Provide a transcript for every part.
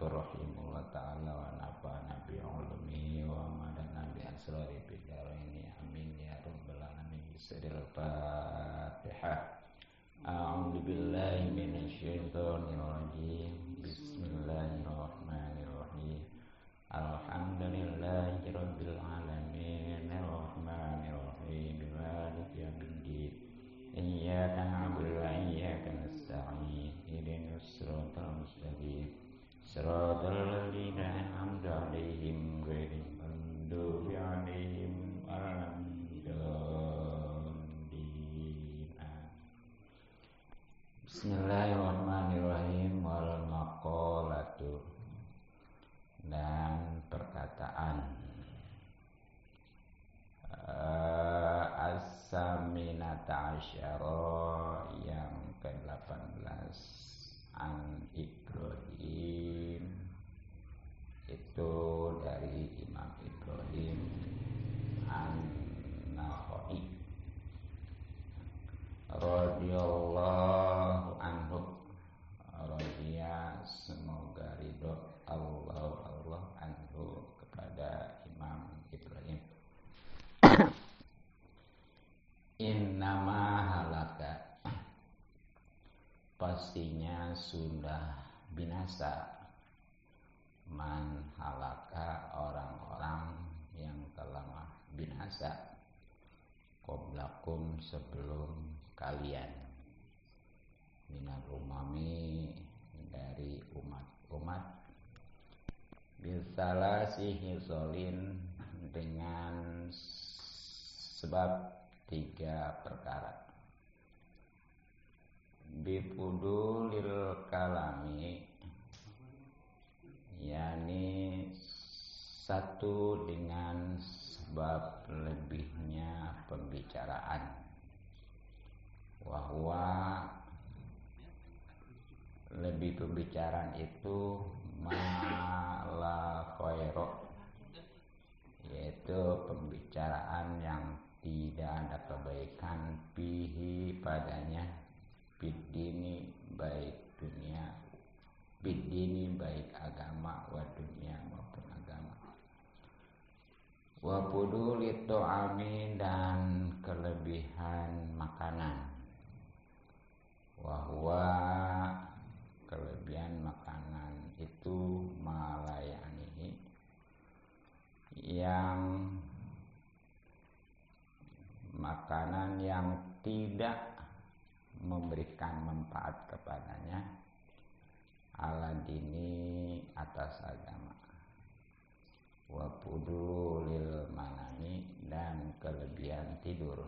rahimahullah ta'ala wa nafa'ana bi ulumihi wa amadana bi asrari bidaraini amin ya rabbal alamin. Bismillahil Fatihah. A'udzu billahi minasyaitonir rajim. Bismillahirrahmanirrahim. Alhamdulillahi rabbil alamin arrahmanir rahim maliki yaumiddin. Iyyaka na'budu wa iyyaka nasta'in. Ihdinas siratal mustaqim. Siratal ladzina an'amta 'alaihim ghairil maghdubi 'alaihim waladdallin. Bismillahirrahmanirrahim. Wal maqalatu, dan perkataan as-saminata asyara yang ke-18 an Ibrahim, itu dari Imam Ibrahim an-Nakhai radhiyallahu anhu. Radhiya, semoga ridho Allah anhu, kepada Imam Ibrahim. Innama halaka, pastinya sudah binasa, man halaka, orang-orang yang telah binasa, qablakum, sebelum kalian, minal umami, dari umat-umat, bisalasi hisolin, dengan sebab 3 perkara. Bifudulil kalami, yakni 1 dengan sebab lebihnya pembicaraan. Wahwa, lebih pembicaraan itu mala khairo, yaitu pembicaraan yang tidak ada kebaikan, bihi, padanya, bidini, baik dunia, bidini, baik agama, wa dunia, maupun agama. Wa pudulit to'ami, dan kelebihan makanan. Wahwa, kelebihan makanan itu malayanihi, yang makanan yang tidak memberikan manfaat kepadanya, ala dini, atas agama. Wa pudulil manami, dan kelebihan tidur.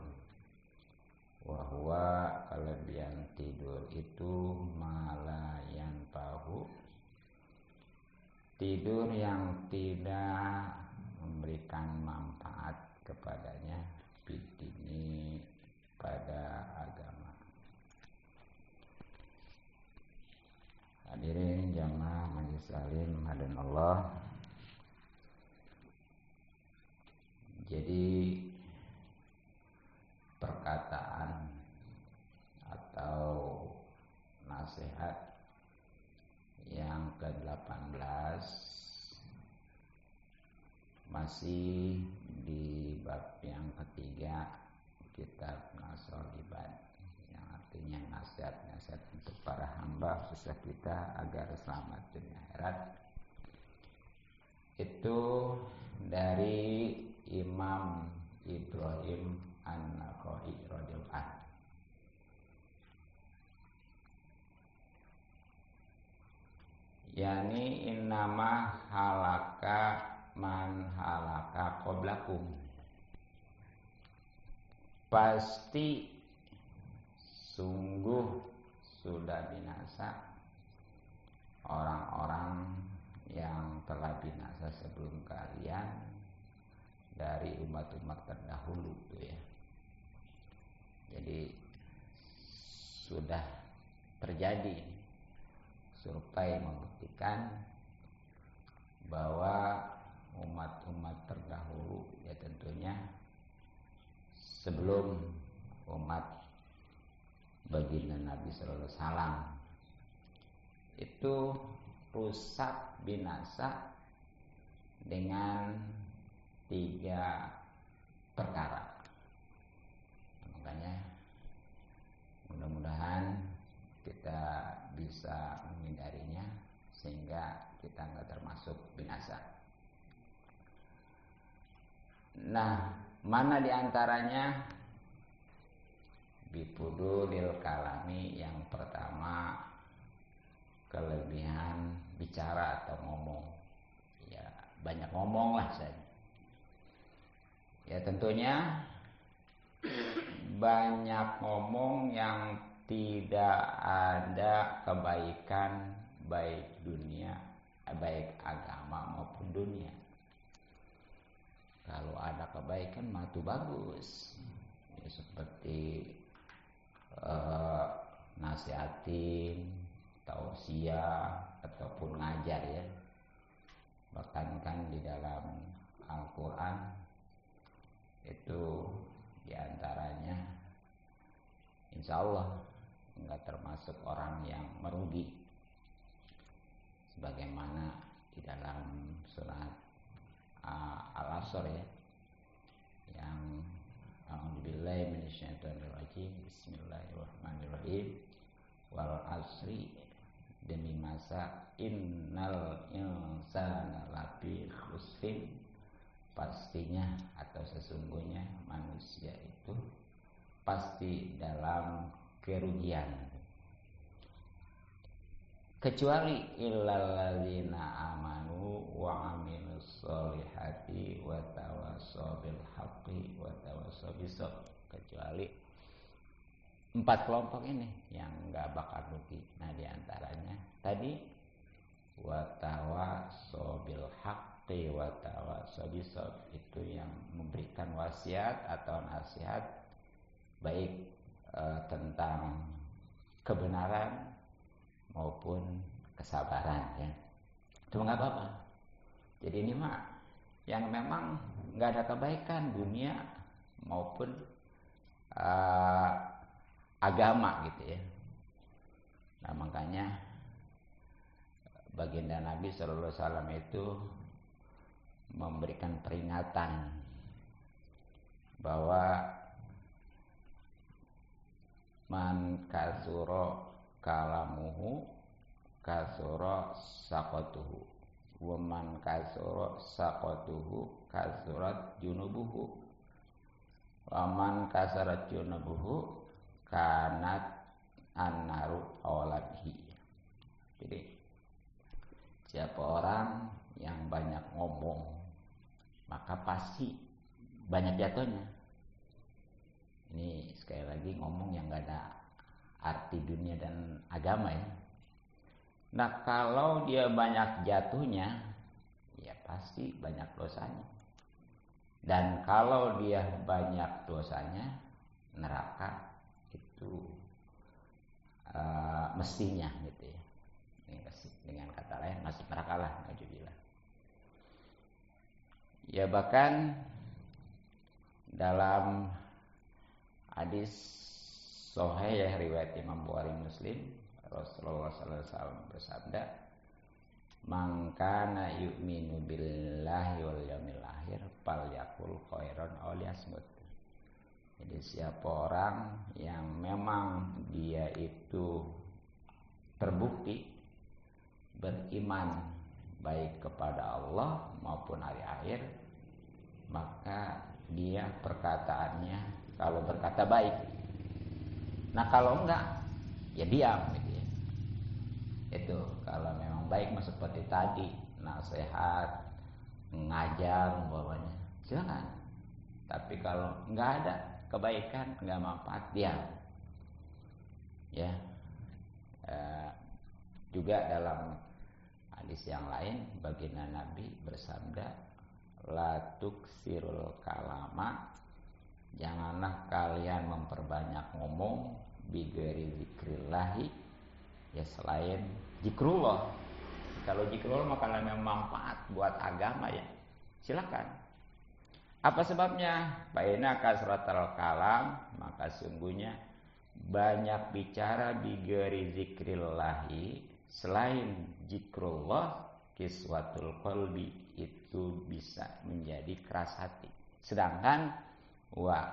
Wahwa, kelebihan tidur itu malayan pahu, tidur yang tidak memberikan manfaat kepadanya, bidini, pada agama. Hadirin jamaah majelis salim hadanallah. Jadi perkataan atau nasihat yang ke-18 masih di bab yang ketiga, kitab Nasrul Ibad, yang artinya nasihat-nasihat untuk para hamba khususnya kita agar selamat dunia akhirat. Itu dari Imam Ibrahim an-Nakhai radhiyallahu anhu. Yani innama halaka man halaka qablakum, pasti sungguh sudah binasa orang-orang yang telah binasa sebelum kalian dari umat-umat terdahulu tuh ya. Jadi sudah terjadi, survei membuktikan bahwa umat-umat terdahulu ya tentunya sebelum umat baginda Nabi sallallahu alaihi wasallam itu rusak binasa dengan 3 perkara. Makanya mudah-mudahan kita bisa menghindarinya sehingga kita nggak termasuk binasa. Nah, mana diantaranya? Bifudulil kalami, yang pertama kelebihan bicara atau ngomong. Ya, banyak ngomong lah saya. Ya tentunya banyak ngomong yang tidak ada kebaikan baik dunia, baik agama maupun dunia. Kalau ada kebaikan mah itu bagus. Ya, seperti nasihatin, tausiah ataupun ngajar ya. Bahkan kan di dalam Al-Quran itu diantaranya insya Allah enggak termasuk orang yang merugi, sebagaimana di dalam surat Al-Asr ya, yang a'udzubillahi minasyaitonirrajim, bismillahirrahmanirrahim, wal asri, demi masa, innal insana lafi khusrin, pastinya atau sesungguhnya manusia itu pasti dalam kerugian, kecuali illalladzina amanu wa amilus solihati wa tawassaw bil haqqi wa tawassaw bis sabr. Kecuali 4 kelompok ini yang enggak bakal rugi. Nah, diantaranya tadi wa tawassaw bil haqqi wa tawassaw bis sabr, itu yang memberikan wasiat atau nasihat baik tentang kebenaran maupun kesabaran ya. Itu nggak apa-apa. Jadi ini mah yang memang nggak ada kebaikan dunia maupun agama gitu ya. Nah makanya baginda Nabi Sallallahu Alaihi Wasallam itu memberikan peringatan bahwa man kasuro kalamuhu kasuro sakotuhu, waman kasuro sakotuhu kasurat junubuhu, waman kasarat junubuhu kanat annaru awlabihi. Jadi siapa orang yang banyak ngomong maka pasti banyak jatuhnya. Ini sekali lagi ngomong yang gak ada arti dunia dan agama ya. Nah kalau dia banyak jatuhnya, ya pasti banyak dosanya. Dan kalau dia banyak dosanya, neraka itu mestinya gitu ya. Dengan kata lain masuk neraka lah, naudzubillah. Ya bahkan dalam hadis sahih ya, riwayat Imam Bukhari Muslim, Rasulullah sallallahu alaihi wasallam bersabda, "Man kana yu'minu billahi wal yaumil akhir falyaqul khairan aw liyasmut." Jadi siapa orang yang memang dia itu terbukti beriman baik kepada Allah maupun hari akhir, maka dia perkataannya kalau berkata baik. Nah kalau enggak, ya diam gitu ya. Itu kalau memang baik mah seperti tadi, nasihat, ngajar umpamanya, silakan. Tapi kalau enggak ada kebaikan, enggak manfaat, diam. Ya. Juga dalam hadis yang lain baginda Nabi bersabda, la tuksirul kalama, janganlah kalian memperbanyak ngomong bighairi zikrillahi, ya selain zikrullah. Kalau zikrullah maka memang manfaat buat agama ya, silakan. Apa sebabnya? Baina kasratal kalam, maka sungguhnya banyak bicara bighairi zikrillahi, selain zikrullah, kiswatul qalbi itu bisa menjadi keras hati. Sedangkan wa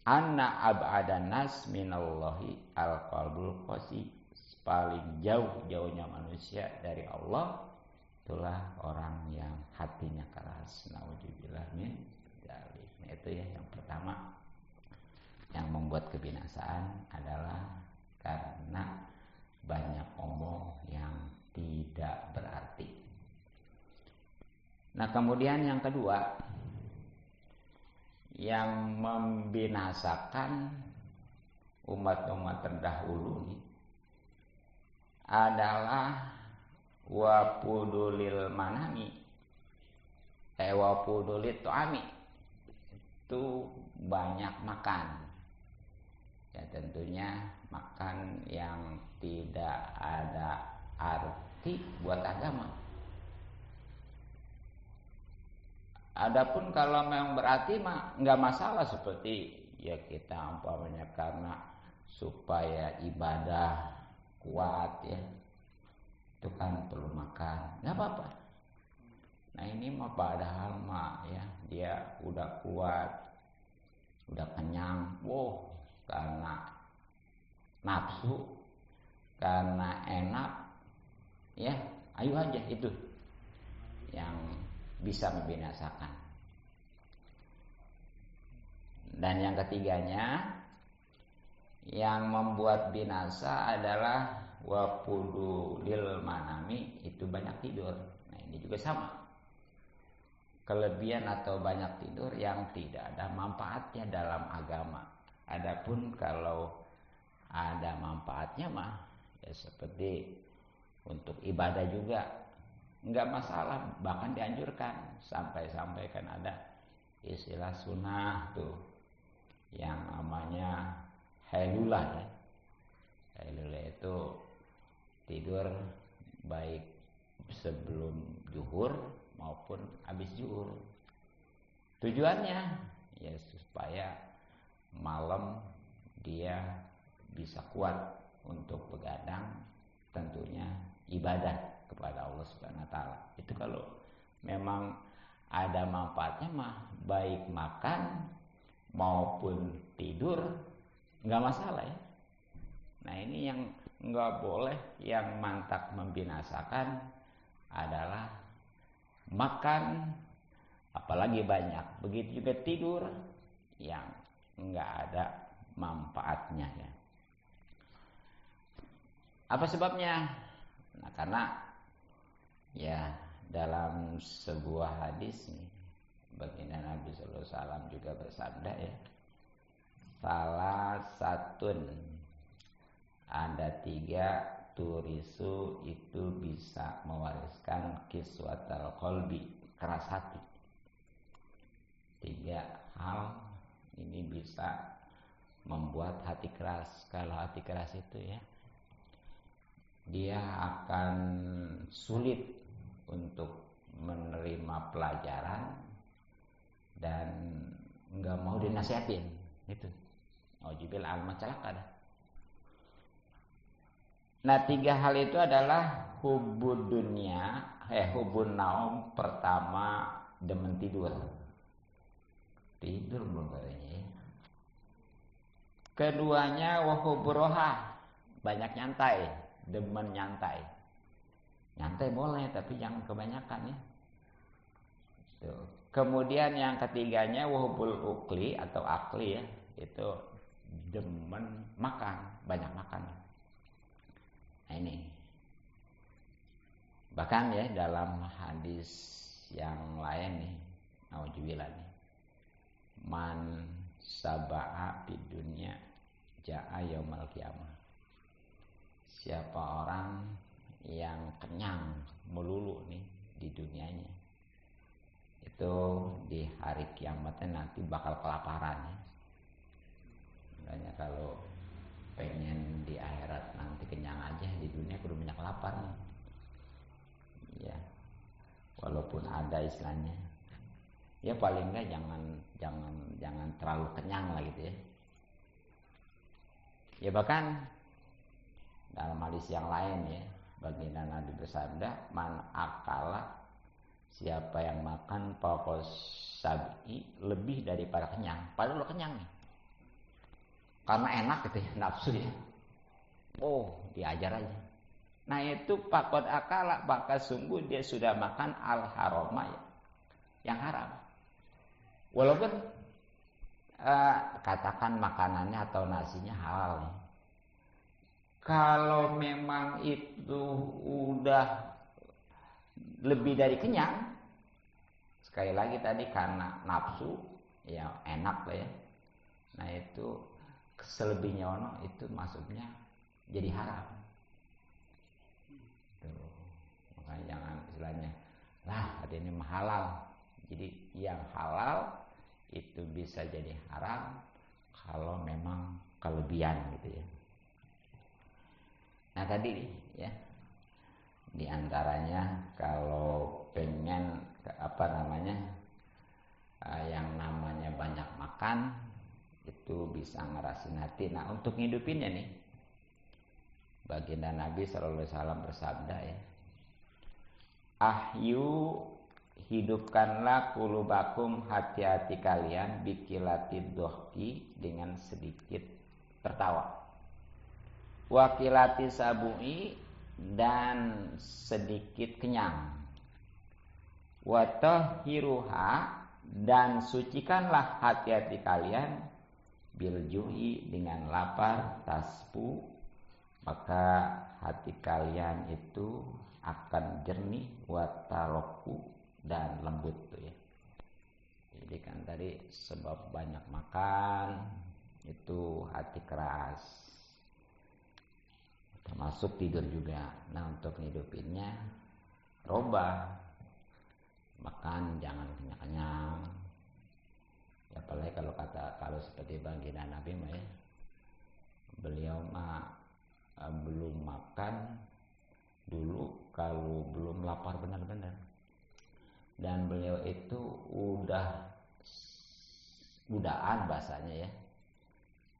anna ab'adan nas minallahi al-qalbul qasi, paling jauh-jauhnya manusia dari Allah itulah orang yang hatinya keras. Nauzubillah min dzalik. Nah, itu ya yang pertama, yang membuat kebinasaan adalah karena banyak omong yang tidak berarti. Nah, kemudian yang kedua, yang membinasakan umat-umat terdahulu ini adalah wapudulil manami, wapudulit tuami, itu banyak makan. Ya tentunya makan yang tidak ada arti buat agama. Adapun kalau memang berarti mah nggak masalah, seperti ya kita umpamanya karena supaya ibadah kuat ya, itu kan perlu makan, nggak apa-apa. Nah ini mah padahal mah ya dia udah kuat, udah kenyang, wow, karena nafsu, karena enak, ya ayo aja, itu yang bisa membinasakan. Dan yang ketiganya, yang membuat binasa adalah wapudulil manami, itu banyak tidur. Nah ini juga sama, kelebihan atau banyak tidur yang tidak ada manfaatnya dalam agama. Adapun kalau ada manfaatnya mah ya seperti untuk ibadah juga nggak masalah, bahkan dianjurkan. Sampai-sampai kan ada istilah sunnah tuh yang namanya hailulah ya. Hailulah itu tidur baik sebelum zuhur maupun habis zuhur. Tujuannya ya supaya malam dia bisa kuat untuk begadang, tentunya ibadah kepada Allah Subhanahu wa taala. Itu kalau memang ada manfaatnya mah baik makan maupun tidur nggak masalah ya. Nah ini yang nggak boleh, yang mantap membinasakan adalah makan apalagi banyak, begitu juga tidur yang nggak ada manfaatnya ya. Apa sebabnya? Nah karena ya dalam sebuah hadis nih, baginda Nabi sallallahu alaihi wasallam juga bersabda ya, salah satun, ada 3 turisu itu bisa mewariskan kiswatal qalbi, keras hati. 3 hal ini bisa membuat hati keras. Kalau hati keras itu ya, dia akan sulit untuk menerima pelajaran dan nggak mau dinasihatin. Itu auzubillah al-macalaka dah. Nah 3 hal itu adalah hubud dunia, hubun naum. Pertama, demen tidur belum kayaknya. Keduanya wahuburoha, banyak nyantai, demen nyantai. Nyantai boleh tapi jangan kebanyakan ya. Tuh. Kemudian yang ketiganya wahubul ukli atau akli ya, itu demen makan, banyak makan. Nah ini bahkan ya dalam hadis yang lain nih, nauzubillah nih, man saba'a di dunia ja'a yaumal qiyamah. Siapa orang yang kenyang melulu nih di dunianya, itu di hari kiamatnya nanti bakal kelaparan ya. Makanya kalau pengen di akhirat nanti kenyang aja, di dunia kudu banyak lapar nih. Ya, walaupun ada istilahnya, ya paling enggak jangan terlalu kenyang lah gitu ya. Ya bahkan dalam hadis yang lain ya, Baginda Nabi bersabda, man akala, siapa yang makan pokok sabi lebih daripada kenyang, padahal lo kenyang nih, karena enak gitu ya, nafsu ya. Oh, diajar aja. Nah itu pakot akala, maka sungguh dia sudah makan al haroma ya, yang haram. Walaupun katakan makanannya atau nasinya halal nih. Kalau memang itu udah lebih dari kenyang, sekali lagi tadi karena nafsu, ya enak lah ya. Nah itu selebihnya itu masuknya jadi haram. Tuh. Makanya jangan istilahnya, lah ada ini halal. Jadi yang halal itu bisa jadi haram kalau memang kelebihan gitu ya. Nah tadi ya, di antaranya kalau pengen yang namanya banyak makan itu bisa ngerasin hati. Nah untuk ngidupinnya nih, Baginda Nabi SAW bersabda ya, ahyu, hidupkanlah kulubakum, hati-hati kalian, bikilatid dohki, dengan sedikit tertawa, wakilati sabui, dan sedikit kenyang, watahiruha, dan sucikanlah hati-hati kalian, biljui, dengan lapar, taspu, maka hati kalian itu akan jernih, wataroku, dan lembut tuh ya. Jadi kan tadi sebab banyak makan itu hati keras, termasuk tidur juga. Nah untuk ngidupinnya, robah, makan jangan kenyang-kenyang ya, apalagi kalau seperti Baginda Nabi mah ya, beliau mah belum makan dulu kalau belum lapar benar-benar, dan beliau itu udaan bahasanya ya,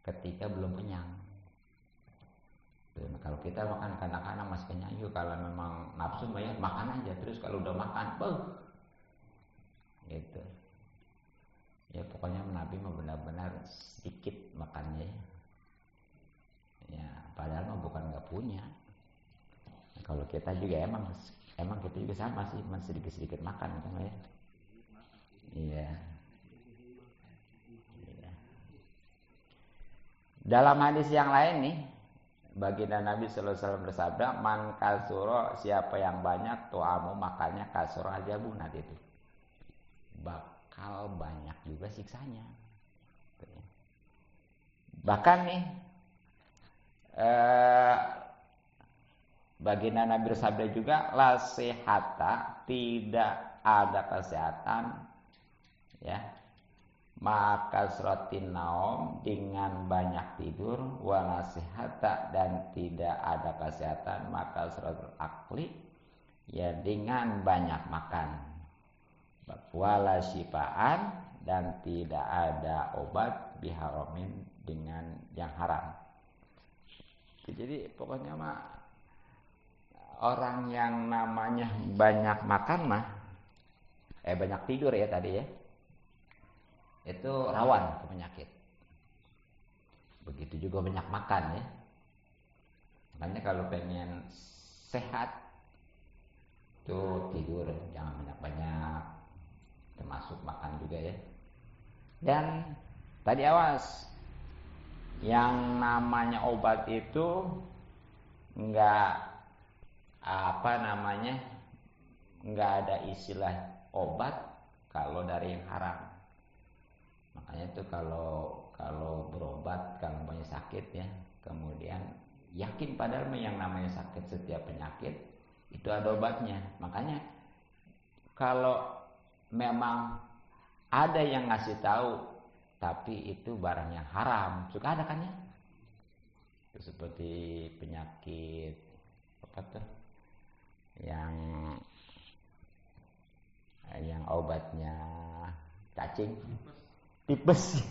ketika belum kenyang. Nah, kalau kita makan kanak-kanak masih kenyang, yuk kalau memang nafsu mah ya makan aja, terus kalau udah makan, gitu. Ya pokoknya Nabi mah benar-benar sedikit makannya ya. Ya padahal mah bukan nggak punya. Nah, kalau kita juga emang kita juga sama sih, sedikit-sedikit makan kan ya. Iya. Dalam hadis yang lain nih, Baginda Nabi sallallahu alaihi wasallam bersabda, man kasuro, siapa yang banyak tuamu makannya, kasuro ajabu, nanti itu bakal banyak juga siksanya. Bahkan nih Baginda Nabi bersabda juga, la sehata, tidak ada kesehatan ya, maka suratin naum, dengan banyak tidur, wala sehata, dan tidak ada kesehatan, maka suratul akli, ya dengan banyak makan, wala syifaan, dan tidak ada obat biharomin, dengan yang haram. Jadi pokoknya mah orang yang namanya banyak makan mah banyak tidur ya tadi ya, itu rawan ke penyakit. Begitu juga banyak makan ya. Makanya kalau pengen sehat tuh tidur jangan banyak-banyak, termasuk makan juga ya. Dan tadi awas, yang namanya obat itu enggak enggak ada istilah obat kalau dari yang haram. Makanya itu kalau berobat, kalau punya sakit ya, kemudian yakin padahal yang namanya sakit, setiap penyakit itu ada obatnya. Makanya kalau memang ada yang ngasih tahu tapi itu barang yang haram, suka ada kan ya? Itu seperti penyakit apa tuh? Yang obatnya cacing, tipes.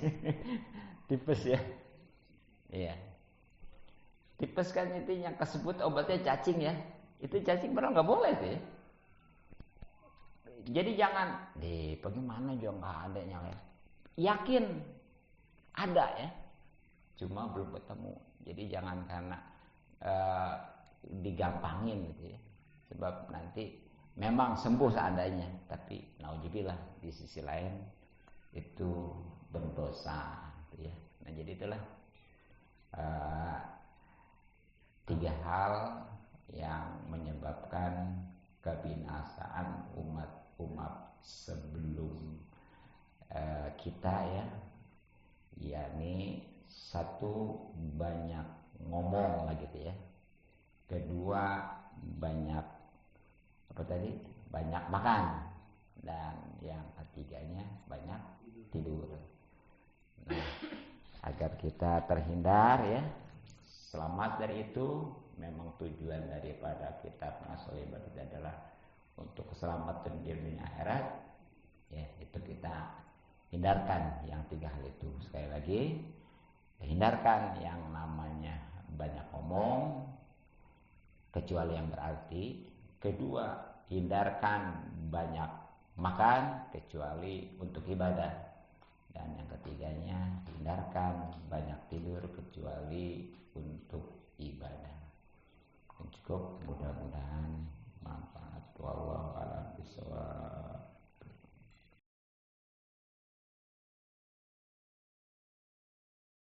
Tipes ya. Iya. Tipes kan itu yang kesebut obatnya cacing ya. Itu cacing padahal nggak boleh sih. Jadi jangan, bagaimana juga nggak ada nyale. Yakin ada ya, cuma belum ketemu. Jadi jangan karena digampangin gitu ya. Sebab nanti memang sembuh seadanya, tapi naudzubillah di sisi lain itu berdosa gitu ya. Nah jadi itulah 3 hal yang menyebabkan kebinasaan umat sebelum kita ya, yakni 1, banyak ngomong lah gitu ya. Kedua, banyak banyak makan, dan yang ketiganya banyak tidur. Nah, agar kita terhindar ya, selamat dari itu, memang tujuan daripada kitab Nasolibah itu adalah untuk keselamatan di dunia akhirat ya, itu kita hindarkan yang 3 hal itu. Sekali lagi, hindarkan yang namanya banyak ngomong kecuali yang berarti. Kedua, hindarkan banyak makan kecuali untuk ibadah. Dan yang ketiganya, hindarkan banyak tidur kecuali untuk ibadah. Cukup, mudah-mudahan